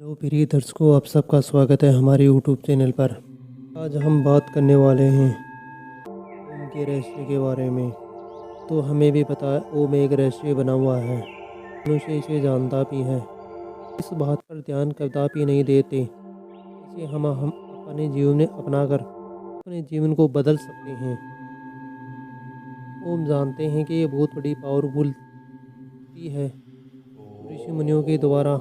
Hello प्रिय दर्शकों, आप सबका स्वागत है हमारे यूट्यूब चैनल पर। आज हम बात करने वाले हैं ओम के रहस्य के बारे में। तो हमें भी पता है ओम एक रहस्य बना हुआ है, मनुष्य इसे जानता भी है, इस बात पर ध्यान कदापि नहीं देते। इसे हम अपने जीवन में अपनाकर अपने जीवन को बदल सकते हैं। ओम जानते हैं कि ये बहुत बड़ी पावरफुल शक्ति है, ऋषि मुनियों के द्वारा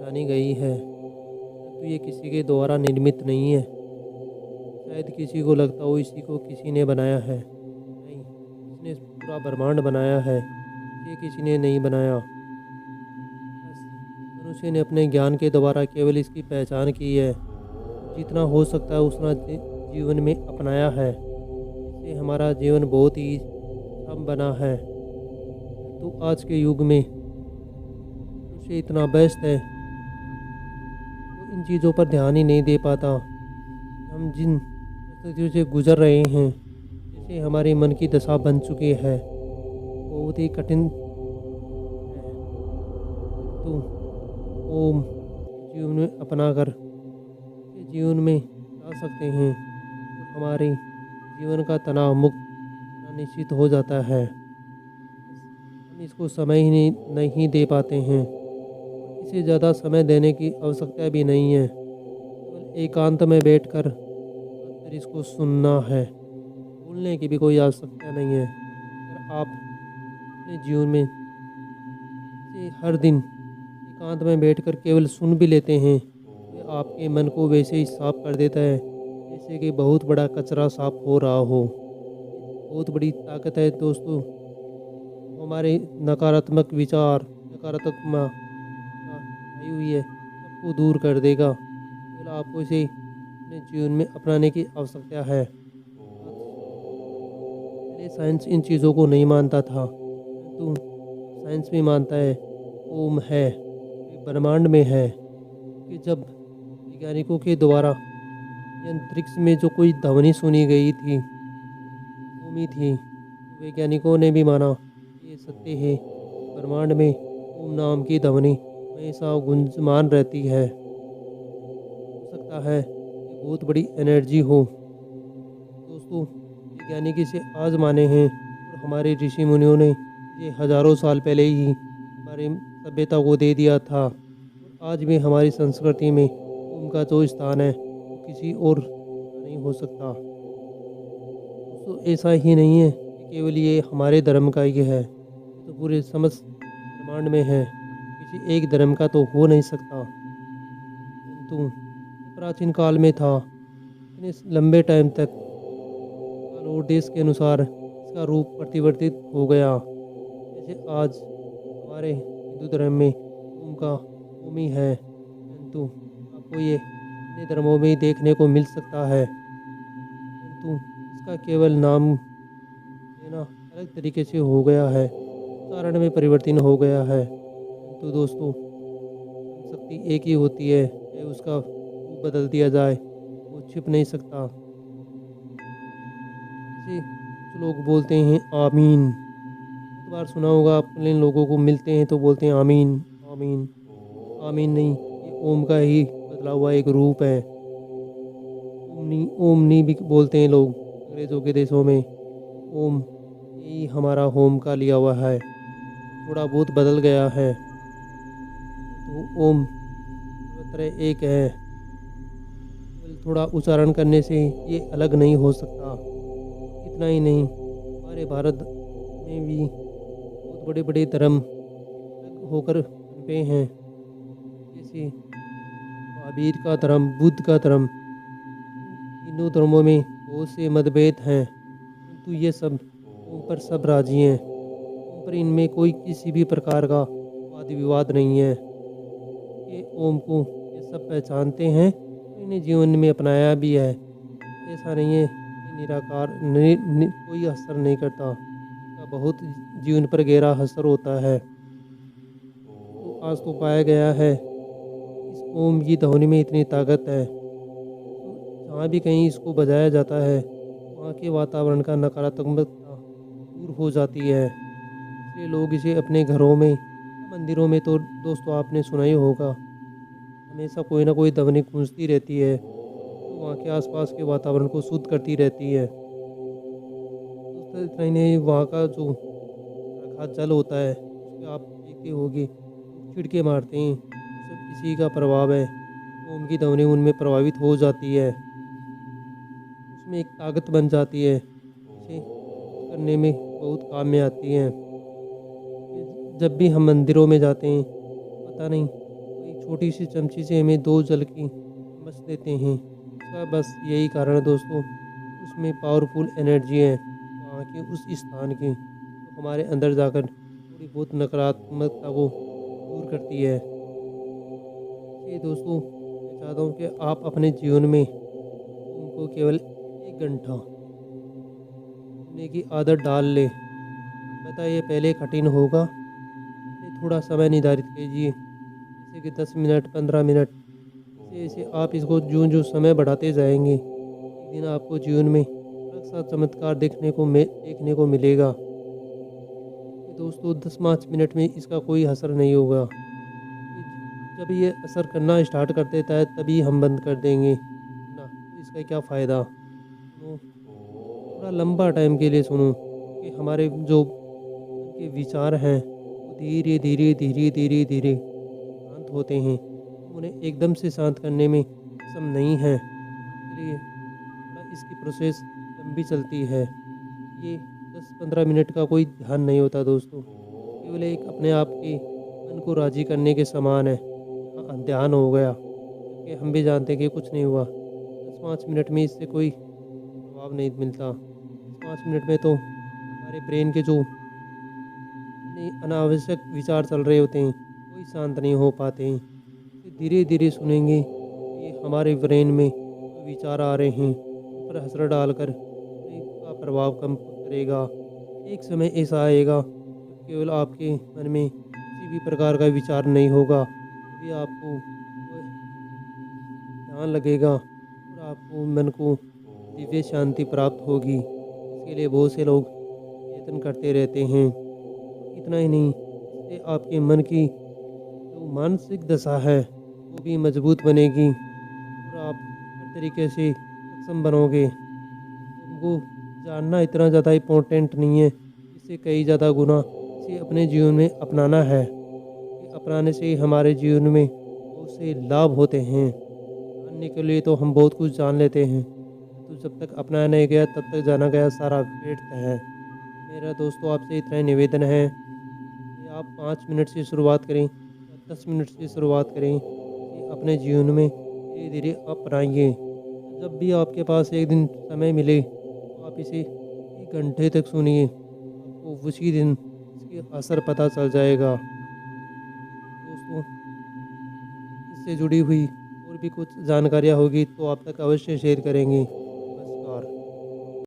जानी गई है, परंतु ये किसी के द्वारा निर्मित नहीं है। शायद किसी को लगता हो इसी को किसी ने बनाया है, नहीं, इसने पूरा ब्रह्मांड बनाया है, ये किसी ने नहीं बनाया। बस मनुष्य ने अपने ज्ञान के द्वारा केवल इसकी पहचान की है, जितना हो सकता है उतना जीवन में अपनाया है। इससे हमारा जीवन बहुत ही सम बना है। तो आज के युग में मनुष्य इतना व्यस्त है, वो इन चीज़ों पर ध्यान ही नहीं दे पाता। हम जिन परिस्थितियों से गुजर रहे हैं, जैसे हमारे मन की दशा बन चुकी है, बहुत ही कठिन है। तो ओम जीवन में अपनाकर इसे जीवन में ला सकते हैं और हमारे जीवन का तनाव मुक्त होना निश्चित हो जाता है। बस हम इसको समय ही नहीं दे पाते हैं। इसे ज़्यादा समय देने की आवश्यकता भी नहीं है, केवल एकांत में बैठकर फिर इसको सुनना है। बोलने की भी कोई आवश्यकता नहीं है। अगर आप अपने जीवन में इसे हर दिन एकांत में बैठकर केवल सुन भी लेते हैं, तो ये आपके मन को वैसे ही साफ कर देता है जैसे कि बहुत बड़ा कचरा साफ हो रहा हो। बहुत बड़ी ताकत है दोस्तों, हमारे नकारात्मक विचार, नकारात्मक आई हुई है, सबको दूर कर देगा। केवल आपको इसे अपने जीवन में अपनाने की आवश्यकता है। आज पहले साइंस इन चीज़ों को नहीं मानता था, परंतु साइंस भी मानता है ओम है, ये ब्रह्मांड में है। क्योंकि जब वैज्ञानिकों के द्वारा ये अंतरिक्ष में जो कोई ध्वनि सुनी गई थी, ओम ही थी, तो वैज्ञानिकों ने भी माना ये सत्य है कि ब्रह्मांड में ओम नाम की ध्वनि हमेशा गुंजमान रहती है। हो सकता है ये बहुत बड़ी एनर्जी हो। दोस्तों, वैज्ञानिक इसे आज माने हैं और हमारे ऋषि मुनियों ने ये हजारों साल पहले ही हमारे सभ्यता को दे दिया था। और आज भी हमारी संस्कृति में ओम का जो स्थान है वो किसी और का नहीं हो सकता। दोस्तों, ऐसा ही नहीं है कि केवल ये हमारे धर्म का ही है, ये तो पूरे समस्त ब्रह्मांड में है। किसी एक धर्म का तो हो नहीं सकता। परंतु ये प्राचीन काल में था, इतने लंबे टाइम तक काल और देश के अनुसार इसका रूप परिवर्तित हो गया। जैसे आज हमारे हिंदू धर्म में ओम का ओम ही है, परंतु आपको ये अन्य धर्मों में देखने को मिल सकता है। परंतु इसका केवल नाम लेना अलग तरीके से हो गया है, उच्चारण में परिवर्तन हो गया है। परंतु दोस्तों, शक्ति एक ही होती है, चाहे उसका रूप बदल दिया जाए वो छिप नहीं सकता। जैसे कुछ लोग बोलते हैं आमीन, बहुत बार सुना होगा आपने, लोगों को मिलते हैं तो बोलते हैं आमीन आमीन। ये आमीन नहीं, ये ओम का ही बदला हुआ एक रूप है। ओमनी भी बोलते हैं लोग अंग्रेज़ों के देशों में। ओम यही हमारा होम का लिया हुआ है, थोड़ा बहुत बदल गया है। तो ओम सर्वत्र एक है, केवल थोड़ा उच्चारण करने से ये अलग नहीं हो सकता। इतना ही नहीं, हमारे भारत में भी बहुत बड़े बड़े धर्म अलग होकर पनपे हैं, जैसे महावीर का धर्म, बुद्ध का धर्म। इन तीनों धर्मों में बहुत से मतभेद हैं, किंतु ये सब ओम पर सब राजी हैं। ओम पर इनमें कोई किसी भी प्रकार का वाद विवाद नहीं है। ये ओम को ये सब पहचानते हैं और इन्हें जीवन में अपनाया भी है। ऐसा नहीं है कि निराकार कोई असर नहीं करता, इसका बहुत जीवन पर गहरा असर होता है। तो आज तो पाया गया है इस ओम की ध्वनि में इतनी ताकत है, तो जहाँ भी कहीं इसको बजाया जाता है वहाँ के वातावरण का नकारात्मकता दूर हो जाती है। इसलिए लोग इसे अपने घरों में या मंदिरों में, तो दोस्तों आपने सुना ही होगा, हमेशा कोई ना कोई ध्वनि गूंजती रहती है, तो वहाँ के आसपास के वातावरण को शुद्ध करती रहती है। दोस्तों इतना ही नहीं, वहाँ का जो रखा जल होता है उस पे आप देखते होगे लोग छिड़के मारते हैं, वो सब इसी का प्रभाव है। ओम की ध्वनि उनमें प्रभावित हो जाती है, उसमें एक ताकत बन जाती है, इसे शुद्ध करने में बहुत काम में आती है। जब भी हम मंदिरों में जाते हैं, पता नहीं एक छोटी सी चमची से हमें 2 जल की चम्मच देते हैं। इसका बस यही कारण है दोस्तों, उसमें पावरफुल एनर्जी है वहाँ के उस स्थान की, जो हमारे अंदर जाकर थोड़ी बहुत नकारात्मकता को दूर करती है। इसलिए दोस्तों मैं चाहता हूँ कि आप अपने जीवन में ओम को केवल 1 घंटा सुनने की आदत डाल लें। पता है ये पहले कठिन होगा, इसलिए थोड़ा समय निर्धारित कीजिए, जैसे कि 10 मिनट, 15 मिनट। ऐसे-ऐसे आप इसको ज्यों-ज्यों समय बढ़ाते जाएँगे, एक दिन आपको जीवन में अलग-सा चमत्कार देखने को मिलेगा। कि दोस्तों 10-5 मिनट में इसका कोई असर नहीं होगा। कि जब ये असर करना स्टार्ट कर देता है तभी हम बंद कर देंगे, ना तो इसका क्या फ़ायदा। सुनो, थोड़ा लंबा टाइम के लिए सुनो, कि हमारे जो मन के विचार हैं वो धीरे-धीरे, धीरे-धीरे, धीरे शांत होते हैं। हम उन्हें एकदम से शांत करने में सक्षम नहीं हैं, इसलिए थोड़ा इसकी प्रोसेस लंबी चलती है। ये 10-15 मिनट का कोई ध्यान नहीं होता दोस्तों, केवल एक अपने आप के मन को राज़ी करने के समान है। हाँ, ध्यान हो गया, जबकि हम भी जानते हैं कि कुछ नहीं हुआ। 10-5 मिनट में इससे कोई जवाब नहीं मिलता। 10-5 मिनट में तो हमारे ब्रेन के जो अनावश्यक विचार चल रहे होते हैं, कोई शांत नहीं हो पाते हैं। इसे धीरे-धीरे सुनेंगे, ये हमारे ब्रेन में जो विचार आ रहे हैं, उन पर असर डालकर उनका प्रभाव कम करेगा। एक समय ऐसा आएगा जब केवल आपके मन में किसी भी प्रकार का विचार नहीं होगा, तभी आपको वो ध्यान लगेगा और आपको मन को दिव्य शांति प्राप्त होगी। इसके लिए बहुत से लोग यत्न करते रहते हैं। और इतना ही नहीं, इससे आपके मन की जो मानसिक दशा है वो भी मजबूत बनेगी और आप हर तरीके से सक्षम बनोगे। उनको जानना इतना ज़्यादा इम्पोर्टेंट नहीं है, इससे कई ज़्यादा गुना इसे अपने जीवन में अपनाना है। ये अपनाने से हमारे जीवन में बहुत से लाभ होते हैं। जानने के लिए तो हम बहुत कुछ जान लेते हैं, तो जब तक अपनाया नहीं गया तब तक जाना गया सारा व्यर्थ है। मेरा दोस्तों आपसे इतना ही निवेदन है कि आप 5 मिनट से शुरुआत करें या 10 मिनट से शुरुआत करें, इसे अपने जीवन में धीरे-धीरे अपनाइए। जब भी आपके पास एक दिन समय मिले, तो आप इसे 1 घंटे तक सुनिए, आपको उसी दिन इसका असर पता चल जाएगा। दोस्तों इससे जुड़ी हुई और भी कुछ जानकारियाँ होगी तो आप तक अवश्य शेयर करेंगे।